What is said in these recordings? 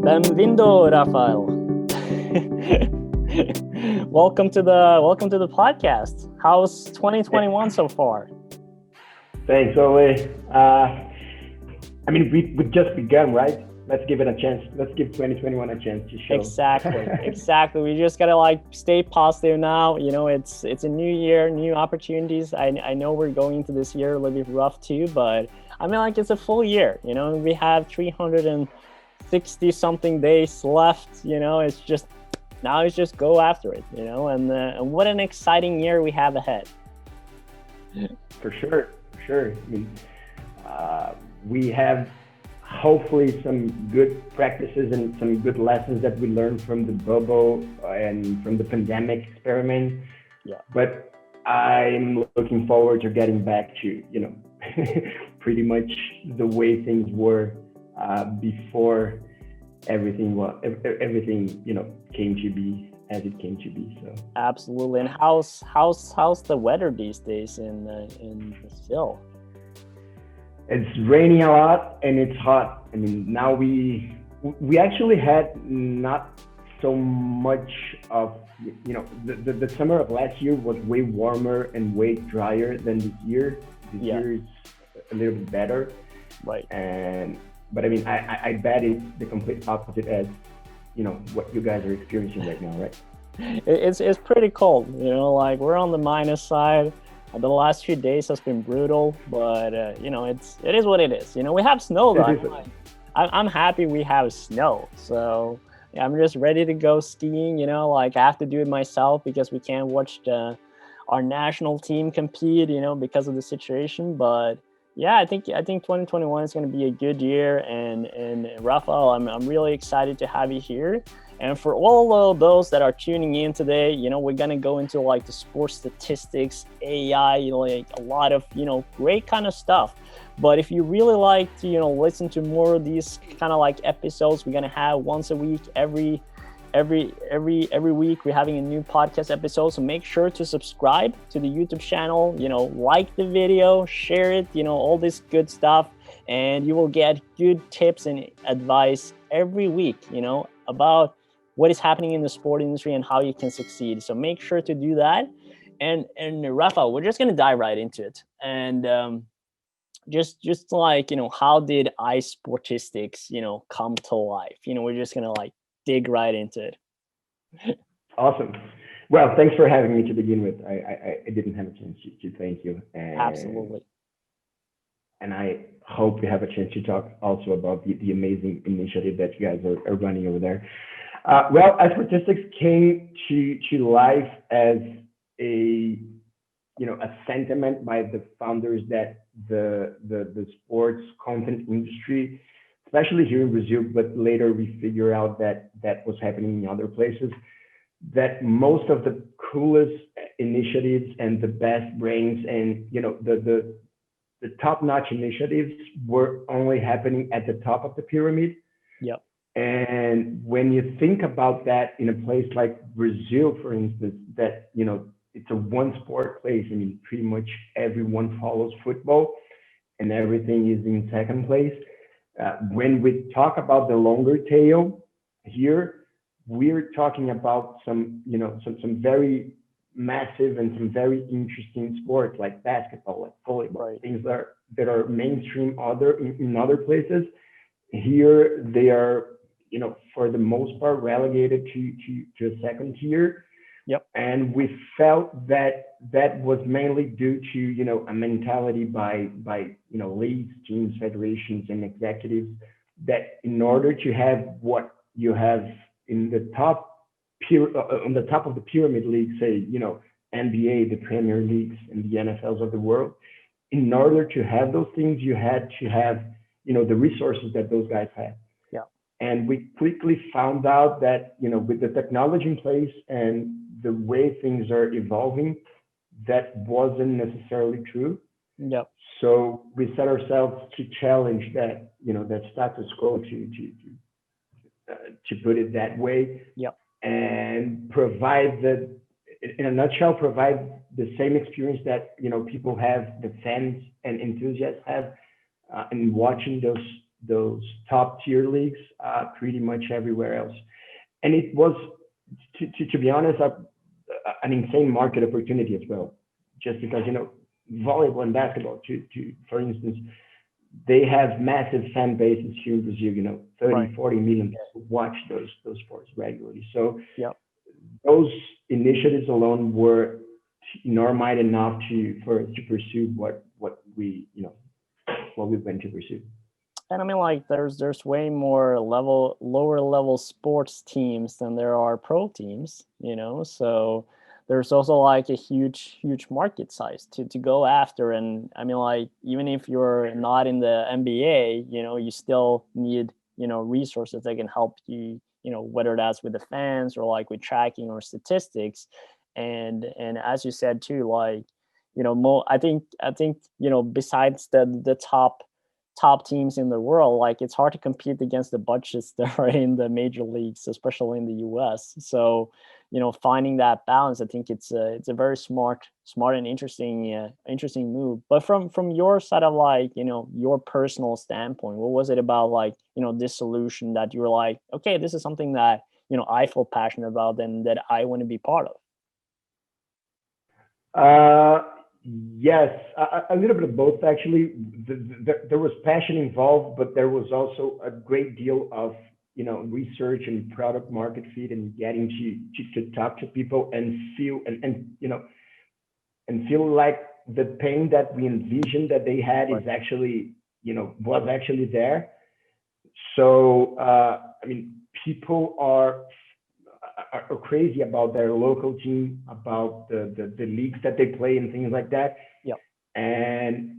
Benvindo, Rafael. welcome to the podcast. How's 2021 so far? Thanks, Ole. We just begun, right? Let's give it a chance. Let's give 2021 a chance to show. Exactly. We just gotta stay positive now. It's a new year, new opportunities. I know we're going into this year a little bit rough too, but it's a full year. We have 360 something days left. It's just go after it. And what an exciting year we have ahead. For sure. We have hopefully some good practices and some good lessons that we learned from the bubble and from the pandemic experiment. Yeah. But I'm looking forward to getting back to, pretty much the way things were before everything came to be as it came to be. So absolutely. And how's the weather these days in Brazil? It's raining a lot and it's hot. Now we actually had not so much of, the summer of last year was way warmer and way drier than this year. This year is a little bit better. Right. But I bet it's the complete opposite as, what you guys are experiencing right now, right? It's pretty cold, we're on the minus side. The last few days has been brutal, but it is what it is. We have snow though. I'm happy we have snow. So I'm just ready to go skiing. I have to do it myself because we can't watch our national team compete, because of the situation. But yeah, I think 2021 is going to be a good year. And Rafael, I'm really excited to have you here. And for all of those that are tuning in today, we're going to go into the sports statistics, AI, a lot of, great kind of stuff. But if you really like to, listen to more of these kind of episodes, we're going to have once a week, every week, we're having a new podcast episode. So make sure to subscribe to the YouTube channel, like the video, share it, all this good stuff. And you will get good tips and advice every week, about what is happening in the sport industry and how you can succeed. So make sure to do that. And Rafa, we're just going to dive right into it. And just how did iSPORTiSTiCS, come to life? We're just going to dig right into it. Awesome. Well, thanks for having me to begin with. I didn't have a chance to thank you. Absolutely. And I hope we have a chance to talk also about the amazing initiative that you guys are running over there. iSPORTiSTiCS came to life as a sentiment by the founders that the sports content industry, especially here in Brazil, but later we figure out that was happening in other places, that most of the coolest initiatives and the best brains and the top-notch initiatives were only happening at the top of the pyramid. Yep. And when you think about that in a place like Brazil, for instance, that, it's a one sport place. Pretty much everyone follows football and everything is in second place. When we talk about the longer tail here, we're talking about some very massive and some very interesting sports like basketball, like volleyball, right. Things that are mainstream in other places. Here they are, for the most part, relegated to a second tier. Yep. And we felt that was mainly due to, a mentality by leagues, teams, federations, and executives that in order to have what you have in the top on the top of the pyramid league, say, NBA, the Premier Leagues, and the NFLs of the world, in order to have those things, you had to have, the resources that those guys had. Yeah. And we quickly found out that, with the technology in place and the way things are evolving, that wasn't necessarily true. Yep. So we set ourselves to challenge that, that status quo, to put it that way. Yep. And provide in a nutshell, provide the same experience that people have, the fans and enthusiasts have, in watching those top tier leagues pretty much everywhere else. And it was, to be honest, an insane market opportunity as well. Just because volleyball and basketball, for instance, they have massive fan bases here in Brazil. 30, Right. 40 million people watch those sports regularly. So Yep. those initiatives alone were enormous enough for us to pursue what we went to pursue. And I mean, like, there's way more lower level sports teams than there are pro teams, so there's also like a huge market size to go after. And I mean, like, even if you're not in the NBA, you still need resources that can help you, whether that's with the fans or like with tracking or statistics. And as you said too, like, I think besides the top teams in the world, like, it's hard to compete against the budgets that are in the major leagues, especially in the US. So finding that balance, I think it's a very smart and interesting move. But from your side of, like, your personal standpoint, what was it about, like, this solution that you were like, okay, this is something that I feel passionate about and that I want to be part of? Yes, a little bit of both, actually. There was passion involved, but there was also a great deal of research and product market fit, and getting to talk to people and feel and feel like the pain that we envisioned that they had is actually was actually there. So I mean, people are crazy about their local team, about the leagues that they play and things like that. Yep. And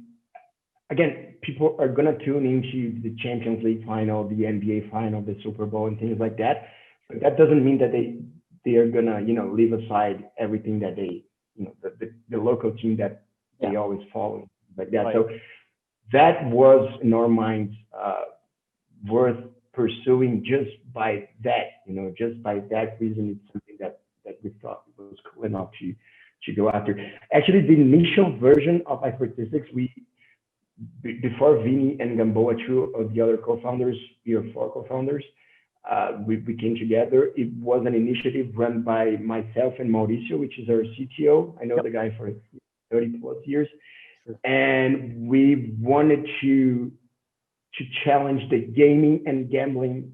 again, people are gonna tune into the Champions League final, the NBA final, the Super Bowl, and things like that. But that doesn't mean that they are gonna leave aside everything that they the local team that they always follow, like that. Right. So that was in our minds worth pursuing just by that, just by that reason. It's something that we thought was cool enough to go after. Actually, the initial version of iSPORTiSTiCS, before Vini and Gamboa, two of the other co-founders, we are four co-founders, we came together. It was an initiative run by myself and Mauricio, which is our CTO. I know the guy for 30 plus years. Sure. And we wanted to challenge the gaming and gambling,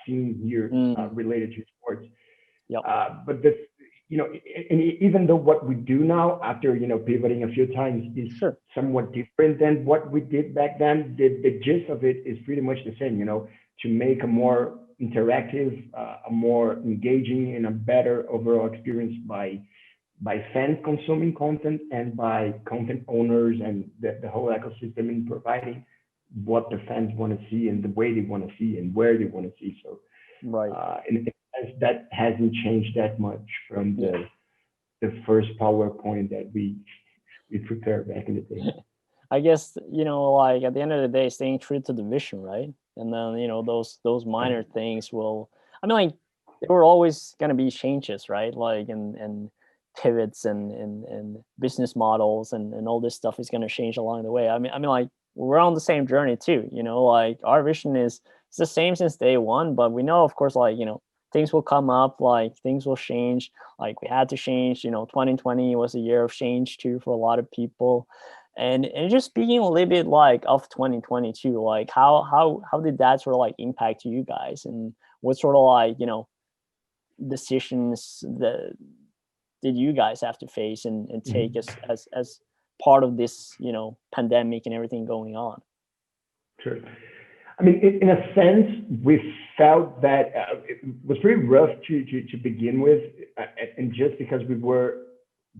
scene here related to sports. Yep. But this, and even though what we do now, after pivoting a few times, is somewhat different than what we did back then, the gist of it is pretty much the same. To make a more interactive, a more engaging, and a better overall experience by fans consuming content, and by content owners and the whole ecosystem in providing what the fans want to see and the way they want to see and where they want to see. So, right. And that hasn't changed that much from the first PowerPoint that we prepared back in the day. I guess, like, at the end of the day, staying true to the vision, right? And then, those minor things will, I mean, like, there were always going to be changes, right? Like, and pivots and business models and all this stuff is going to change along the way. I mean, like, we're on the same journey too, like, our vision is the same since day one, but we know, of course, like, things will come up, like, things will change. Like, we had to change, 2020 was a year of change too for a lot of people. And just speaking a little bit, like, of 2022, like, how did that sort of, like, impact you guys, and what sort of, like, decisions that did you guys have to face and take as part of this, pandemic and everything going on? Sure. I mean, in a sense, we felt that it was pretty rough to begin with, and just because we were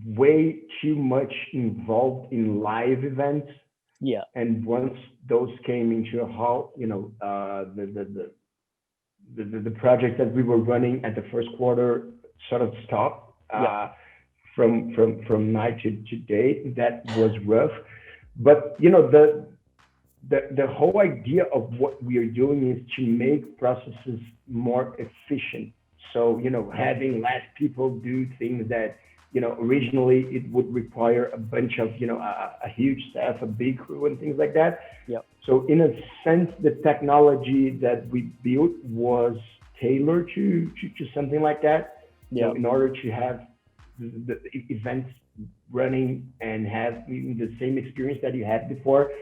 way too much involved in live events. Yeah. And once those came into a halt, the project that we were running at the first quarter sort of stopped from night to day. That was rough. But the whole idea of what we are doing is to make processes more efficient. So, having less people do things that, originally it would require a bunch of, a huge staff, a big crew and things like that. Yep. So in a sense, the technology that we built was tailored to something like that. So Yep. in order to have the events running and have the same experience that you had before,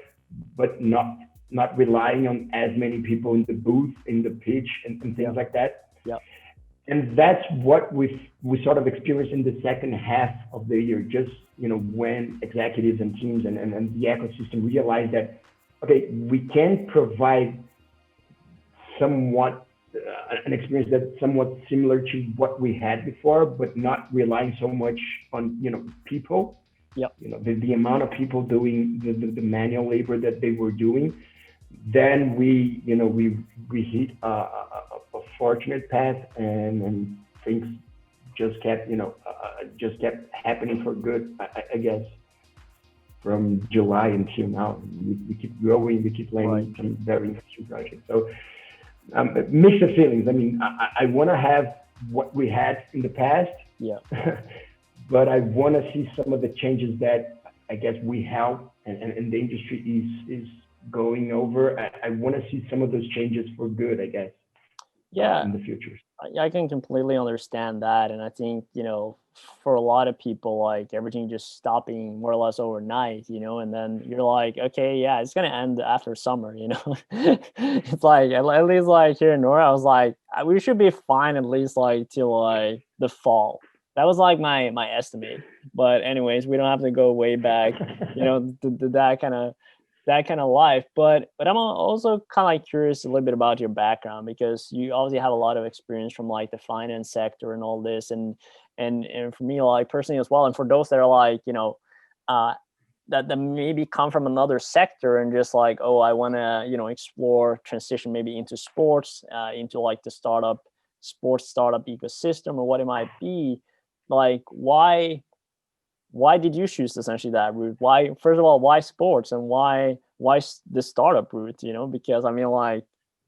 but not relying on as many people in the booth, in the pitch, and things Yep. like that. Yep. And that's what we sort of experienced in the second half of the year. Just when executives and teams and the ecosystem realized that, okay, we can provide somewhat an experience that's somewhat similar to what we had before, but not relying so much on people. Yep. The amount of people doing the manual labor that they were doing. Then we hit a fortunate path, and things just kept happening for good. I guess from July until now, we keep growing, we keep landing some very interesting projects. So mixed feelings. I mean, I want to have what we had in the past, Yeah. but I want to see some of the changes that I guess we have and the industry is going over. I want to see some of those changes for good, I guess, Yeah. in the future. I can completely understand that. And I think, for a lot of people, like everything just stopping more or less overnight, and then you're like, okay, yeah, it's going to end after summer, It's like, at least like here in Nora, I was like, we should be fine at least like till like the fall. That was like my estimate. But anyways, we don't have to go way back, to that kind of life. But I'm also kind of like curious a little bit about your background, because you obviously have a lot of experience from like the finance sector and all this, and for me, like personally as well, and for those that are like that maybe come from another sector and just like, oh, I want to explore transition maybe into sports, into like the sports startup ecosystem or what it might be. Like why did you choose essentially that route? Why, first of all, why sports, and why the startup route? Because I mean, like,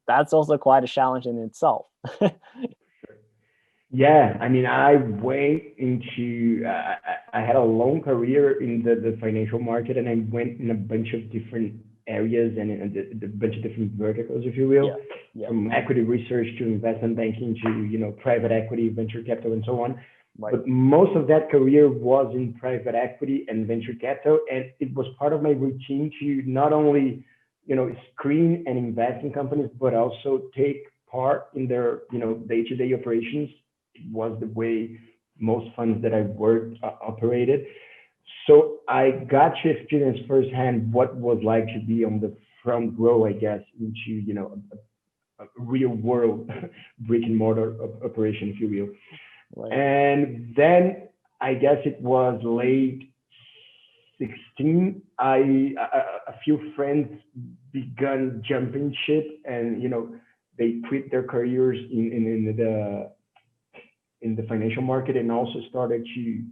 that's also quite a challenge in itself. Yeah, I mean, I went into, I had a long career in the financial market, and I went in a bunch of different areas and a bunch of different verticals, if you will, Yeah. from equity research to investment banking to, private equity, venture capital, and so on. Right. But most of that career was in private equity and venture capital, and it was part of my routine to not only, screen and invest in companies, but also take part in their, day-to-day operations. It was the way most funds that I worked operated. So I got to experience firsthand what was like to be on the front row, I guess, into a real world brick and mortar operation, if you will. Right. And then I guess it was late 16. A few friends began jumping ship, and they quit their careers in the financial market, and also started to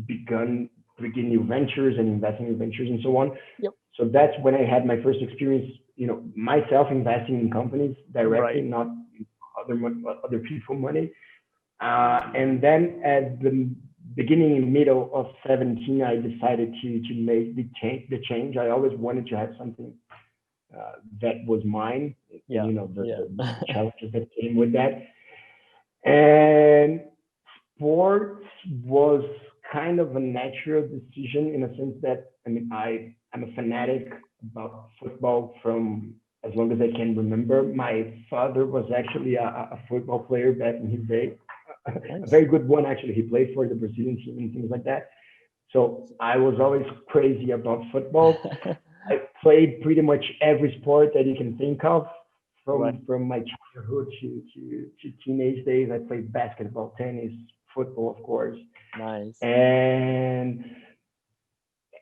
begin new ventures and investing in ventures and so on. Yep. So that's when I had my first experience, myself investing in companies directly, Right. not other people money. And then at the beginning and middle of 17, I decided to make the change. I always wanted to have something that was mine, Yeah. the challenges that came with that. And sports was kind of a natural decision, in a sense that, I mean, I'm a fanatic about football from as long as I can remember. My father was actually a football player back in his day, a very good one, actually. He played for the Brazilian team and things like that. So I was always crazy about football. I played pretty much every sport that you can think of, from my childhood to teenage days. I played basketball, tennis, football, of course. Nice. And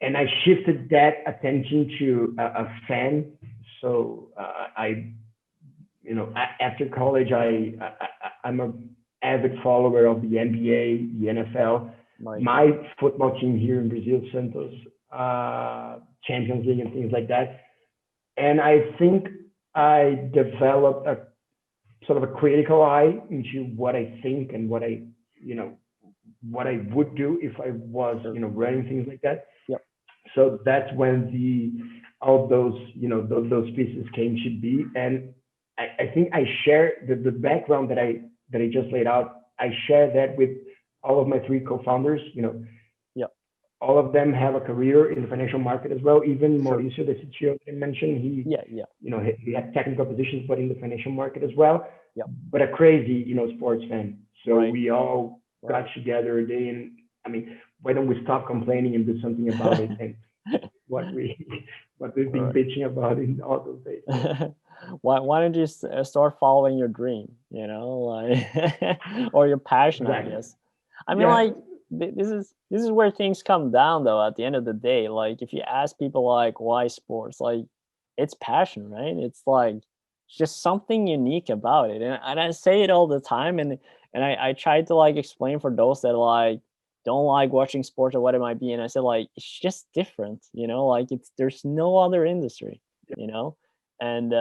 I shifted that attention to a fan. So after college, I'm a avid follower of the NBA, the NFL. Nice. My football team here in Brazil, Santos, Champions League and things like that. And I think I developed sort of a critical eye into what I think and what I, you know, what I would do if I was, Sure. running things like that. Yep. So that's when all those, those pieces came to be. And I think I share the background that I just laid out. I share that with all of my three co-founders. Yep. All of them have a career in the financial market as well. Even Sure. Mauricio, the CTO that I mentioned, Yeah. Yeah. he had technical positions, but in the financial market as well. Yep. But a crazy, sports fan. So Right. we all got Right. together a day, and I mean, why don't we stop complaining and do something about it? And what we what we've been Right. bitching about in all those days. So, Why don't you start following your dream, like or your passion, I exactly. guess. I mean, Yeah. like this is where things come down though at the end of the day. Like if you ask people like why sports, like it's passion, right? It's like just something unique about it. And I say it all the time, and I try to like explain for those that like don't like watching sports or what it might be. And I said like it's just different, like there's no other industry, you know and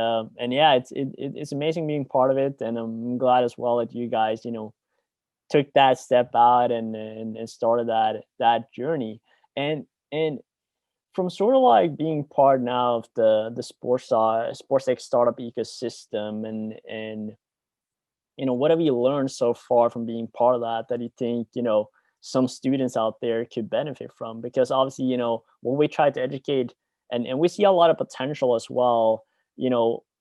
yeah, it's amazing being part of it, and I'm glad as well that you guys took that step out and started that journey. And from sort of like being part now of the sports tech startup ecosystem, and what have you learned so far from being part of that you think some students out there could benefit from? Because obviously when we try to educate, and we see a lot of potential as well,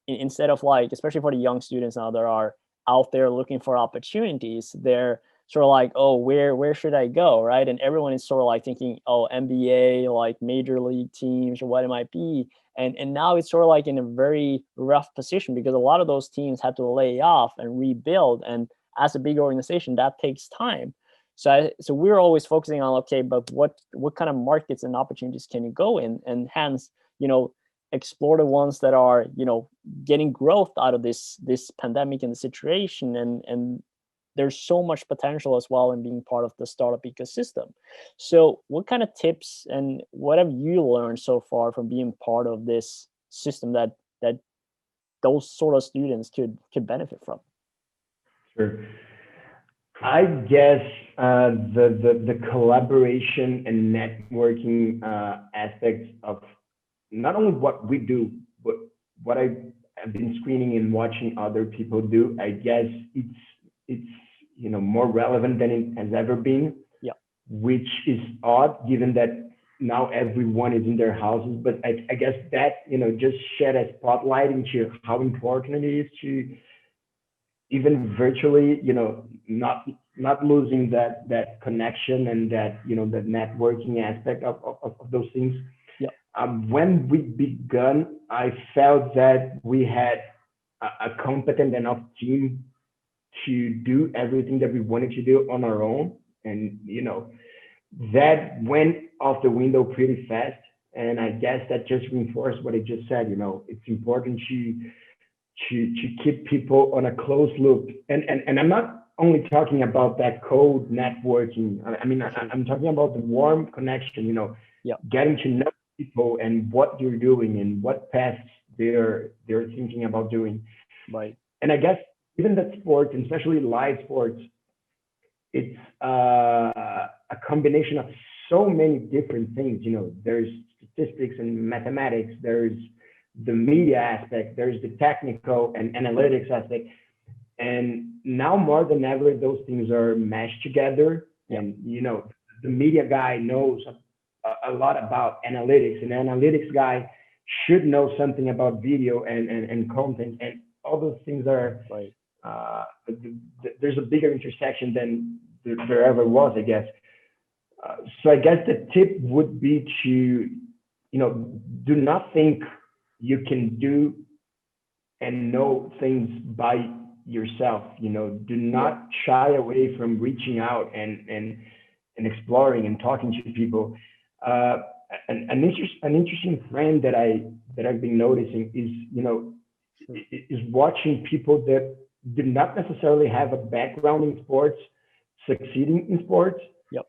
instead of like, especially for the young students now that are out there looking for opportunities, they're sort of like, oh, where should I go, right? And everyone is sort of like thinking, oh, NBA, like major league teams or what it might be. And now it's sort of like in a very rough position because a lot of those teams had to lay off and rebuild, and as a big organization that takes time. So we're always focusing on, okay, but what kind of markets and opportunities can you go in, and hence explore the ones that are getting growth out of this pandemic and the situation, and there's so much potential as well in being part of the startup ecosystem. So what kind of tips and what have you learned so far from being part of this system that those sort of students could benefit from? sure. I guess the collaboration and networking aspects of not only what we do, but what I have been screening and watching other people do. I guess it's more relevant than it has ever been, Yeah. which is odd given that now everyone is in their houses. But I guess that just shed a spotlight into how important it is to even virtually, not losing that connection and that that networking aspect of those things. Yeah. When we begun, I felt that we had a competent enough team to do everything that we wanted to do on our own, and that went off the window pretty fast. And I guess that just reinforced what I just said. It's important to keep people on a close loop. And I'm not only talking about that code networking. I mean, I'm talking about the warm connection, Yeah. getting to know people and what they're doing and what paths they're thinking about doing. Right. And I guess even that sports, and especially live sports, it's a combination of so many different things. There's statistics and mathematics, there's the media aspect, there's the technical and analytics aspect. And now more than ever, those things are meshed together. Yeah. And, the media guy knows a lot about analytics, and the analytics guy should know something about video and content. And all those things are, Right. there's a bigger intersection than there ever was, I guess. So I guess the tip would be to, do not think you can do and know things by yourself. Do not shy away from reaching out and exploring and talking to people. An interesting trend that I've been noticing is, is watching people that did not necessarily have a background in sports succeeding in sports. Yep.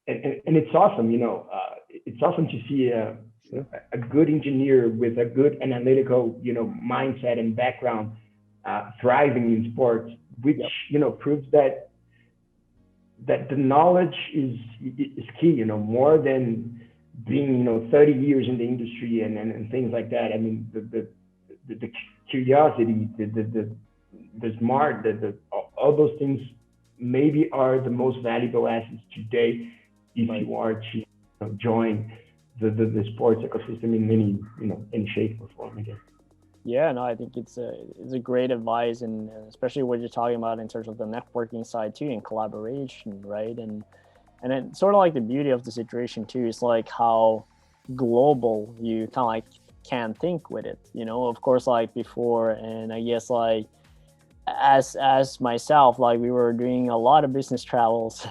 And it's awesome. It's awesome to see a good engineer with a good analytical, mindset and background thriving in sports, which proves that the knowledge is key. More than being 30 years in the industry and things like that. I mean, the curiosity, the smart, all those things maybe are the most valuable assets today if you are to join the sports ecosystem in any shape or form, I guess. Yeah, no, I think it's a great advice, and especially what you're talking about in terms of the networking side too, and collaboration, right? And it's sort of like the beauty of the situation too is like how global you kind of like can think with it, of course, like before. And I guess like as myself, like we were doing a lot of business travels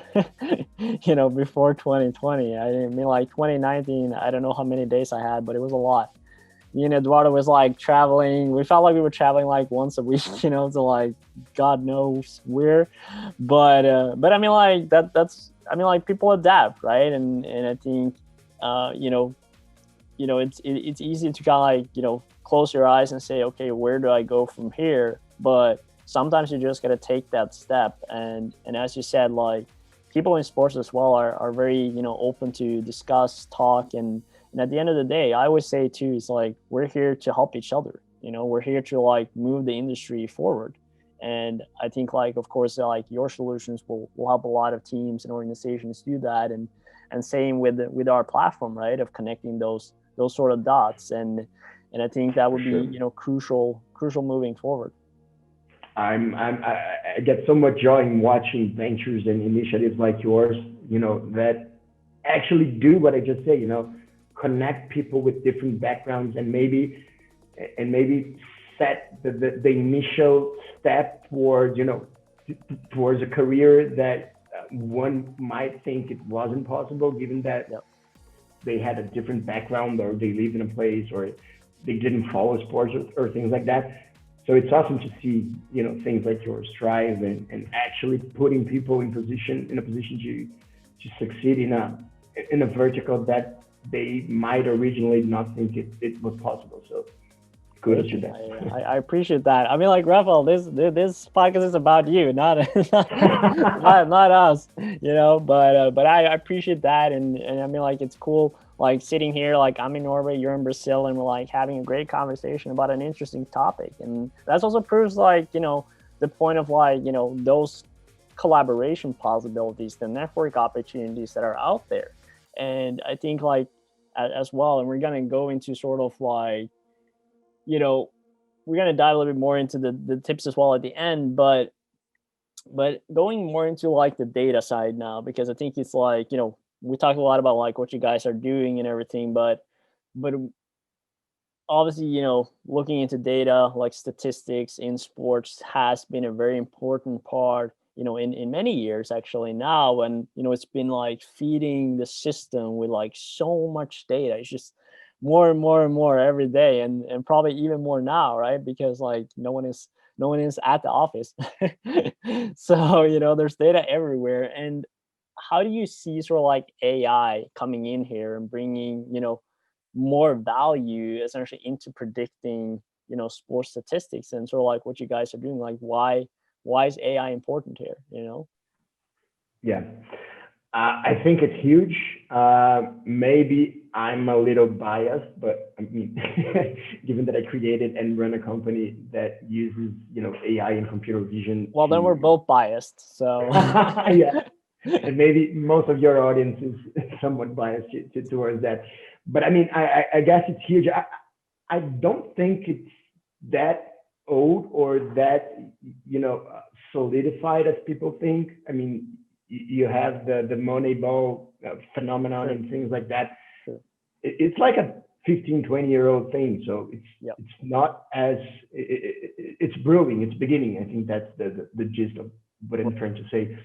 before 2020. I mean, like 2019, I don't know how many days I had, but it was a lot. Me and Eduardo was like traveling. We felt like we were traveling like once a week, to like God knows where. But I mean, like that's I mean, like people adapt, right? And I think it's easy to kind of like close your eyes and say, okay, where do I go from here? But sometimes you just got to take that step. And as you said, like people in sports as well are very open to discuss, talk, and at the end of the day, I always say too, it's like we're here to help each other. We're here to like move the industry forward. And I think like, of course, like your solutions will help a lot of teams and organizations do that. And same with our platform, right? Of connecting those sort of dots. And I think that would be, crucial moving forward. I get so much joy in watching ventures and initiatives like yours, that actually do what I just said, connect people with different backgrounds and maybe set the initial step towards towards a career that one might think it wasn't possible, given that they had a different background, or they lived in a place, or they didn't follow sports or things like that. So it's awesome to see things like yours thrive and actually putting people in a position to succeed in a vertical that they might originally not think it was possible. So kudos to that. I appreciate that. I mean, like Rafael, this podcast is about you, not not us, But I appreciate that, and I mean, like it's cool, like sitting here, like I'm in Norway, you're in Brazil, and we're like having a great conversation about an interesting topic, and that's also proves like the point of like those collaboration possibilities, the network opportunities that are out there. And I think like as well, and we're gonna go into sort of like we're gonna dive a little bit more into the tips as well at the end, but going more into like the data side now, because I think it's like we talk a lot about like what you guys are doing and everything, but obviously looking into data like statistics in sports has been a very important part in many years actually now. And it's been like feeding the system with like so much data. It's just more and more and more every day, and probably even more now, right? Because like no one is at the office. So there's data everywhere. And how do you see sort of like AI coming in here and bringing more value essentially into predicting sports statistics, and sort of like what you guys are doing? Like why is AI important here? Yeah, I think it's huge. Maybe I'm a little biased, but I mean, given that I created and run a company that uses AI and computer vision. Well, then we're both biased, so yeah. And maybe most of your audience is somewhat biased towards that. But I mean, I guess it's huge. I don't think it's that old or that solidified as people think. I mean, you have the Moneyball phenomenon and things like that. It's like a 15-20-year-old thing, so it's not as it's brewing, it's beginning. I think that's the gist of what I'm trying to say.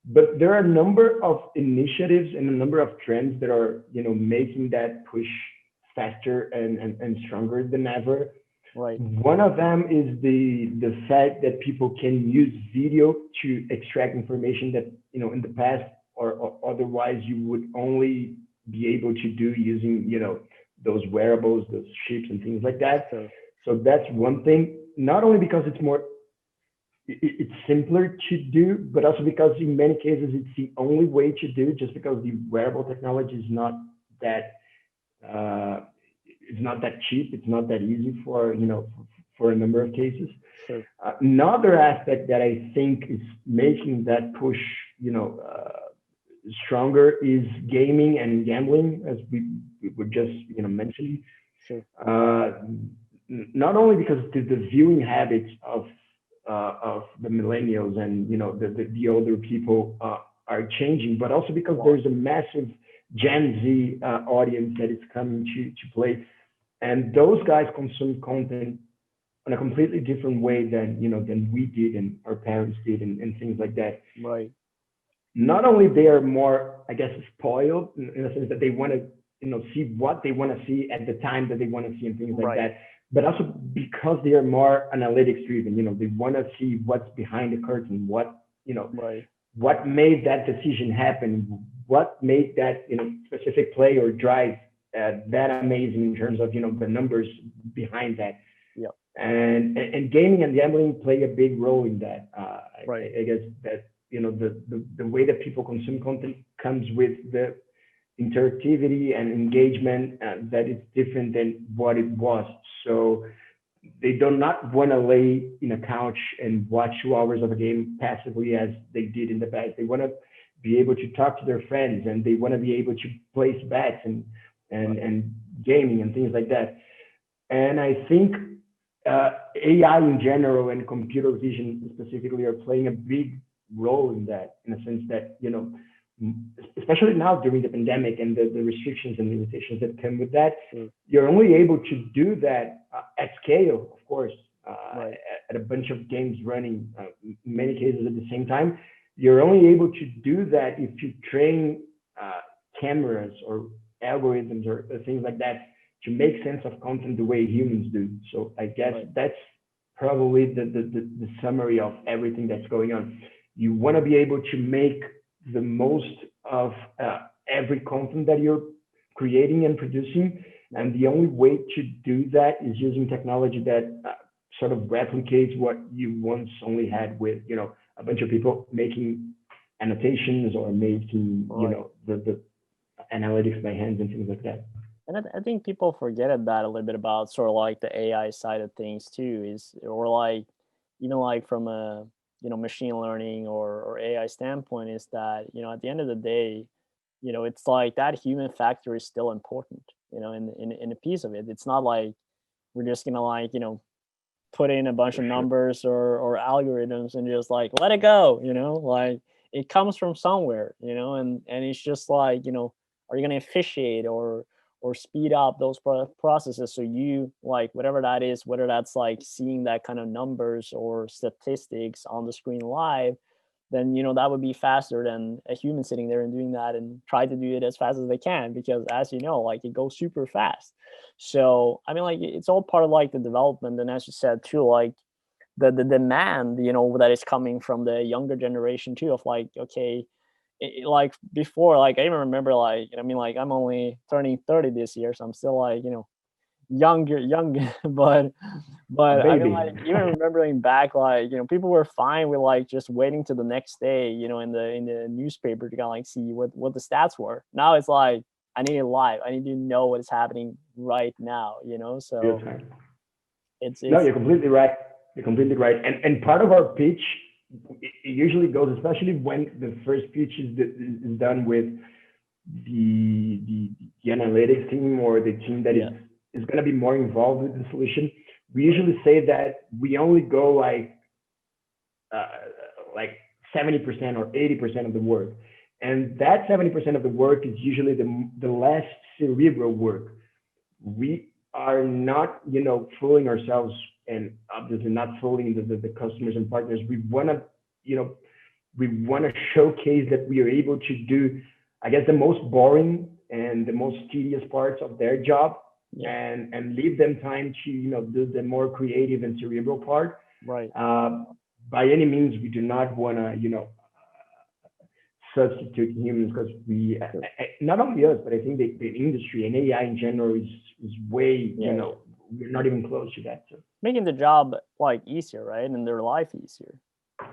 But there are a number of initiatives and a number of trends that are making that push faster and stronger than ever. Right. One of them is the fact that people can use video to extract information that in the past or otherwise you would only be able to do using those wearables, those chips and things like that. Sure. So that's one thing. not only because it's more it's simpler to do, but also because in many cases it's the only way to do, just because the wearable technology is not that uh, it's not that cheap, it's not that easy for for a number of cases. Sure. Another aspect that I think is making that push, you know, stronger is gaming and gambling, as we were just mentioning. Sure. Uh, Not only because the viewing habits of the millennials and the older people are changing, but also because there's a massive Gen Z audience that is coming to play, and those guys consume content in a completely different way than we did and our parents did and things like that. Right. Not only they are more, I guess, spoiled in the sense that they want to see what they want to see at the time that they want to see and things like Right. that, but also because they are more analytics driven. They want to see what's behind the curtain, Right. what made that decision happen, what made that specific play or drive that amazing in terms of the numbers behind that. Yep. And gaming and gambling play a big role in that. Right. I guess that the way that people consume content comes with the interactivity and engagement that is different than what it was. So they do not want to lay in a couch and watch 2 hours of a game passively as they did in the past. They want to be able to talk to their friends, and they want to be able to place bets and gaming and things like that. And I think AI in general and computer vision specifically are playing a big role in that, in a sense that especially now during the pandemic and the restrictions and limitations that come with that, you're only able to do that at scale, of course, Right. at a bunch of games running, in many cases at the same time. You're only able to do that if you train cameras or algorithms or things like that to make sense of content the way humans do. So I guess Right. that's probably the summary of everything that's going on. You want to be able to make the most of every content that you're creating and producing. And the only way to do that is using technology that sort of replicates what you once only had with, a bunch of people making annotations or making, Right. the analytics by hands and things like that. And I think people forget that a little bit about sort of like the AI side of things too, is or like even like from a machine learning or AI standpoint, is that at the end of the day, it's like that human factor is still important. In a piece of it, it's not like we're just gonna like put in a bunch For of sure. numbers or algorithms and just like let it go. Like it comes from somewhere. And it's just like are you gonna officiate or speed up those processes so you like whatever that is, whether that's like seeing that kind of numbers or statistics on the screen live, then that would be faster than a human sitting there and doing that and try to do it as fast as they can, because as like it goes super fast. So I mean, like it's all part of like the development, and as you said too, like the demand that is coming from the younger generation too, of like, okay, like before, like I even remember, like I mean, like I'm only turning 30 this year, so I'm still like young. but I mean, Baby. like even remembering back, like people were fine with like just waiting to the next day, in the newspaper to kind of like see what the stats were. Now it's like I need it live. I need to know what is happening right now. Real So time. it's No, it's you're completely right. You're completely right. And part of our pitch, it usually goes, especially when the first pitch is done with the analytics team or the team that yeah, is going to be more involved with the solution. We usually say that we only go uh, like 70% or 80% of the work, and that 70% of the work is usually the less cerebral work. We are not fooling ourselves, and obviously not fooling the customers and partners. We want to you know we want to showcase that we are able to do, I guess, the most boring and the most tedious parts of their job, yeah, and leave them time to do the more creative and cerebral part. right, uh, by any means, we do not want to substitute humans, because sure, not only us, but I think the industry and AI in general is way yeah, yeah, we're not even close to that. So making the job like easier, right, and their life easier.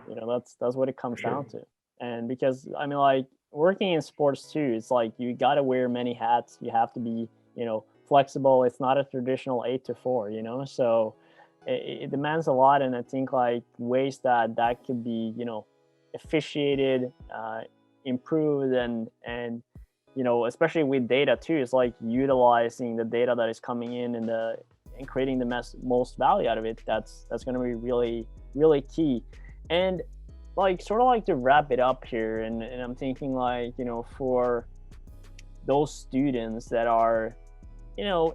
That's what it for comes sure. down to. And because I mean, like working in sports too, it's like you got to wear many hats. You have to be, flexible. It's not a traditional 8 to 4, so it demands a lot. And I think like ways that could be, officiated, improved, and especially with data too, it's like utilizing the data that is coming in and creating the most value out of it. That's going to be really, really key. And like sort of like to wrap it up here, and I'm thinking like, for those students that are,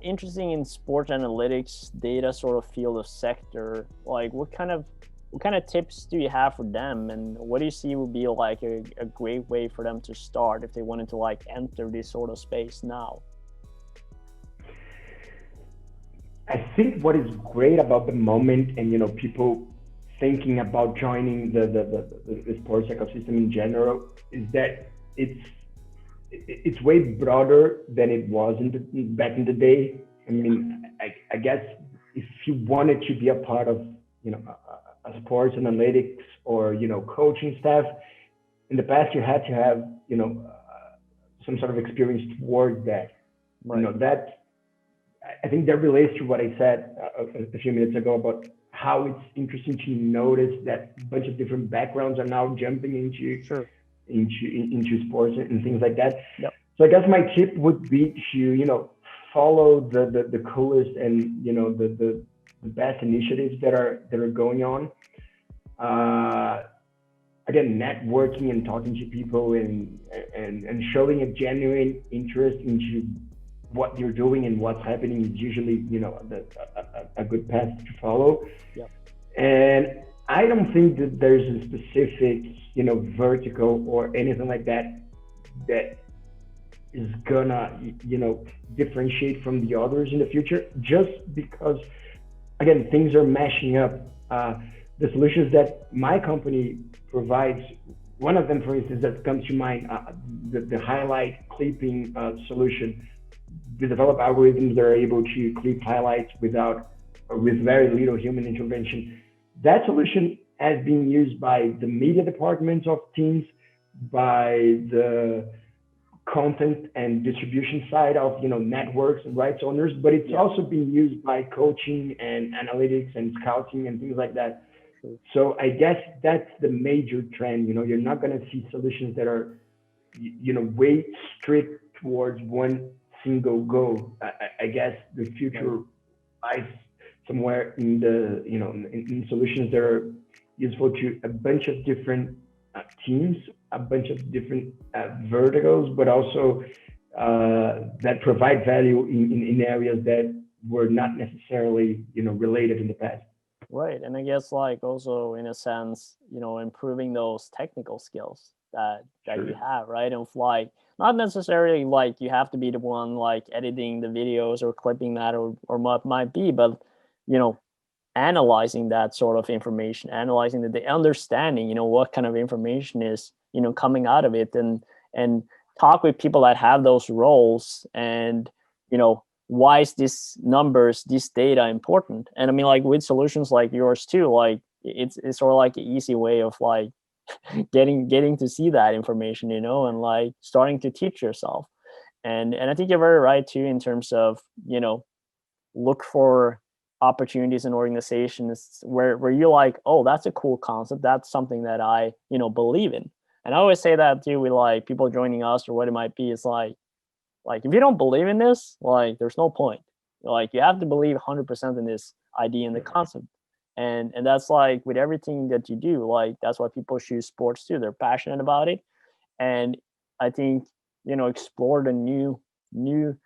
interested in sports analytics, data sort of field of sector, like what kind of tips do you have for them, and what do you see would be like a great way for them to start if they wanted to like enter this sort of space now? I think what is great about the moment, and people thinking about joining the sports ecosystem in general, is that it's way broader than it was back in the day. I mean, I guess if you wanted to be a part of a sports analytics or coaching staff, in the past you had to have some sort of experience towards that. Right. That I think that relates to what I said a few minutes ago about how it's interesting to notice that a bunch of different backgrounds are now jumping Sure. into sports and things like that. Yep. So I guess my tip would be to follow the coolest and the best initiatives that are going on. Again, networking and talking to people and showing a genuine interest into what you're doing and what's happening is usually a good path to follow. Yep. And I don't think that there's a specific vertical or anything like that is gonna differentiate from the others in the future, just because again things are mashing up. The solutions that my company provides, one of them for instance that comes to mind, the highlight clipping solution. We develop algorithms that are able to clip highlights with very little human intervention. That solution has been used by the media departments of teams, by the content and distribution side of networks and rights owners, but it's also been used by coaching and analytics and scouting and things like that. So I guess that's the major trend. You're not going to see solutions that are way strict towards one single goal. I guess the future lies somewhere in the in solutions that are useful to a bunch of different teams, a bunch of different verticals, but also that provide value in areas that were not necessarily related in the past. Right. And I guess like also in a sense, improving those technical skills that you Sure. have, right? And like not necessarily like you have to be the one like editing the videos or clipping that or what might be, but you know, analyzing that sort of information, analyzing the understanding, what kind of information is, coming out of it, and talk with people that have those roles, and why is this data important? And I mean, like with solutions like yours too, like it's sort of like an easy way of like getting to see that information, and like starting to teach yourself. And I think you're very right too in terms of look for opportunities and organizations where you're like, oh, that's a cool concept, that's something that I believe in. And I always say that too with like people joining us or what it might be. It's like if you don't believe in this, like there's no point. Like you have to believe 100% in this idea and the concept. And that's like with everything that you do, like that's why people choose sports too. They're passionate about it. And I think explore the new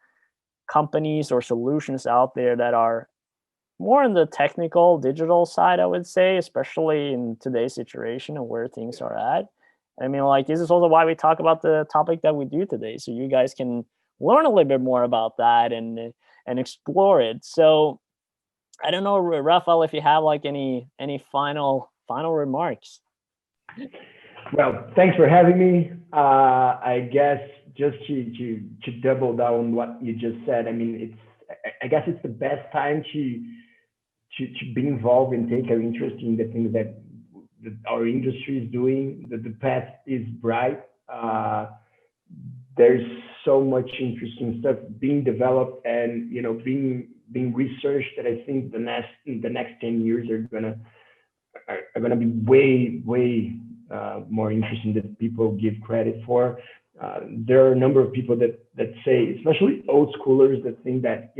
companies or solutions out there that are more on the technical digital side, I would say, especially in today's situation and where things are at. I mean, like this is also why we talk about the topic that we do today, so you guys can learn a little bit more about that and explore it. So I don't know, Rafael, if you have like any final remarks. Well, thanks for having me. I guess just to double down on what you just said. I mean, I guess it's the best time to be involved and take an interest in the things that our industry is doing. The path is bright. There's so much interesting stuff being developed and being researched that I think the next 10 years are gonna be way more interesting than people give credit for. There are a number of people that say, especially old schoolers, that think that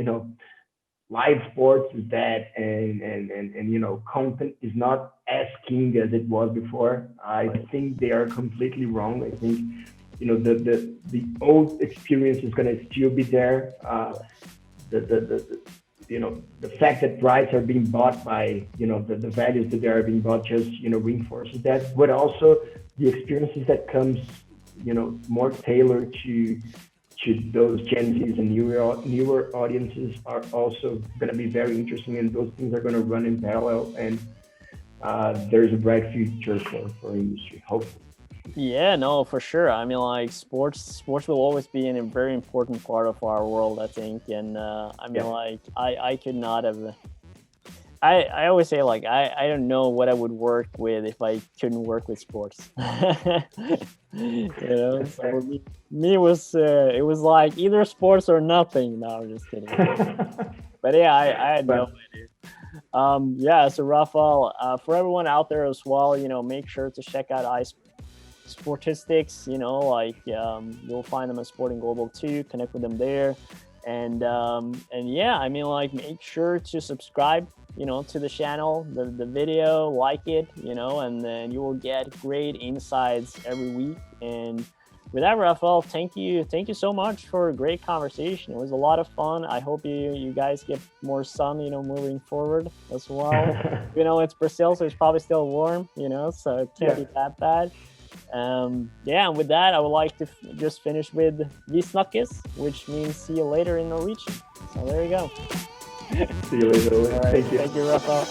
live sports is dead and content is not as king as it was before. I think they are completely wrong. I think the old experience is going to still be there. The fact that rights are being bought by the values that they are being bought just reinforces that, but also the experiences that comes more tailored to those Gen Zs and newer audiences are also going to be very interesting, and those things are going to run in parallel, and there's a bright future for industry, hopefully. Yeah, no, for sure. I mean, like sports will always be a very important part of our world, I think. And like I could not have. I always say, like, I don't know what I would work with if I couldn't work with sports. So me was it was like either sports or nothing. No, I'm just kidding. But yeah, I had no idea. Yeah, so Rafael, for everyone out there as well, make sure to check out iSPORTiSTiCS. You'll find them at Sporting Global too. Connect with them there, and yeah, I mean, like, make sure to subscribe to the channel, the video, like it, and then you will get great insights every week. And with that, Rafael, thank you so much for a great conversation. It was a lot of fun. I hope you guys get more sun, moving forward as well. It's Brazil, so it's probably still warm, so it can't be that bad. Yeah, and with that, I would like to just finish with "Vi snakkes," which means see you later in Norwegian. So there you go. See you later. All right, thank you, Rafael.